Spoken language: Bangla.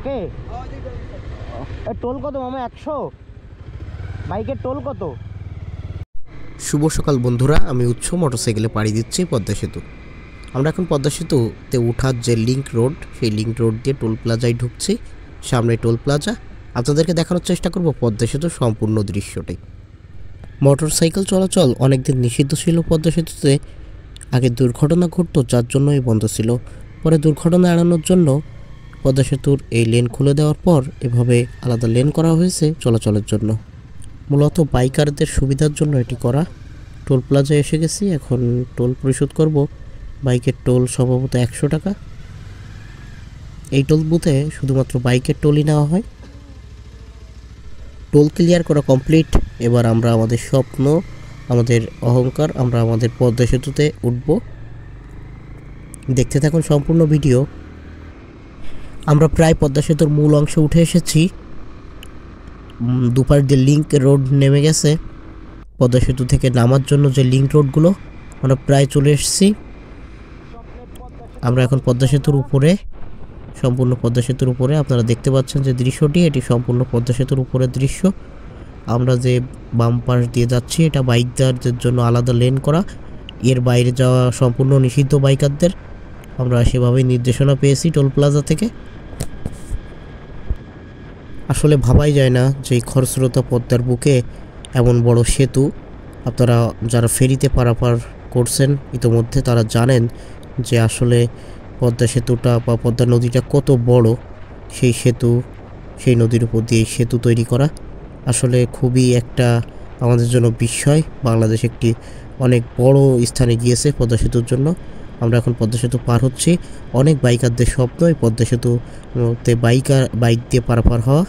থাকে? টোল কত মামা? 100? বাইকের টোল কত? শুভ সকাল বন্ধুরা, আমি উৎস মোটরসাইকেলে পাড়ি দিচ্ছি পদ্মা সেতু। আমরা এখন পদ্মা সেতুতে ওঠার যে লিঙ্ক রোড, সেই লিঙ্ক রোড দিয়ে টোল প্লাজায় ঢুকছি। সামনে টোল প্লাজা। আপনাদেরকে দেখানোর চেষ্টা করব পদ্মা সেতুর সম্পূর্ণ দৃশ্যটাই। মোটরসাইকেল চলাচল অনেকদিন নিষিদ্ধ ছিল পদ্মা সেতুতে। আগে দুর্ঘটনা ঘটতো, যার জন্যই বন্ধ ছিল। পরে দুর্ঘটনা এড়ানোর জন্য পদ্মা সেতুর এই লেন খুলে দেওয়ার পর এভাবে আলাদা লেন করা হয়েছে চলাচলের জন্য। মূলত বাইকারদের সুবিধার জন্য এটি করা। টোল প্লাজায় এসে গেছি, এখন টোল পরিশোধ করব। বাইকের টোল সম্ভবত 100 টাকা। এই টোল বুথে শুধুমাত্র বাইকের টোলই নেওয়া হয়। টোল ক্লিয়ার করা কমপ্লিট। এবার আমরা আমাদের স্বপ্ন, আমাদের অহংকার, আমরা আমাদের পদ্মা সেতুতে উঠব। দেখতে থাকুন সম্পূর্ণ ভিডিও। আমরা প্রায় পদ্মা সেতুর মূল অংশে উঠে এসেছি। দুপাশ দিয়ে লিঙ্ক রোড নেমে গেছে। পদ্মা সেতু থেকে নামার জন্য যে লিঙ্ক রোডগুলো, আমরা প্রায় চলে এসেছি। আমরা এখন পদ্মা সেতুর উপরে, সম্পূর্ণ পদ্মা সেতুর উপরে। আপনারা দেখতে পাচ্ছেন যে দৃশ্যটি, এটি সম্পূর্ণ পদ্মা সেতুর উপরের দৃশ্য। আমরা যে বাম পাশ দিয়ে যাচ্ছি, এটা বাইকদারদের জন্য আলাদা লেন করা। এর বাইরে যাওয়া সম্পূর্ণ নিষিদ্ধ বাইকারদের। আমরা সেভাবেই নির্দেশনা পেয়েছি টোল প্লাজা থেকে। আসলে ভাবাই যায় না যে এই খরস্রোতা পদ্মার বুকে এমন বড় সেতু। আপনারা যারা ফেরিতে পারাপার করছেন ইতোমধ্যে তারা জানেন যে আসলে পদ্মা সেতুটা বা পদ্মা নদীটা কত বড়। সেই সেতু, সেই নদীর উপর দিয়ে সেতু তৈরি করা আসলে খুবই একটা আমাদের জন্য বিস্ময়। বাংলাদেশ একটি অনেক বড় স্থানে গিয়েছে পদ্মা সেতুর জন্য। আমরা এখন পদ্মা সেতু পার হচ্ছি। অনেক বাইকারদের স্বপ্ন এই পদ্মা সেতুতে বাইক দিয়ে পারাপার হওয়া।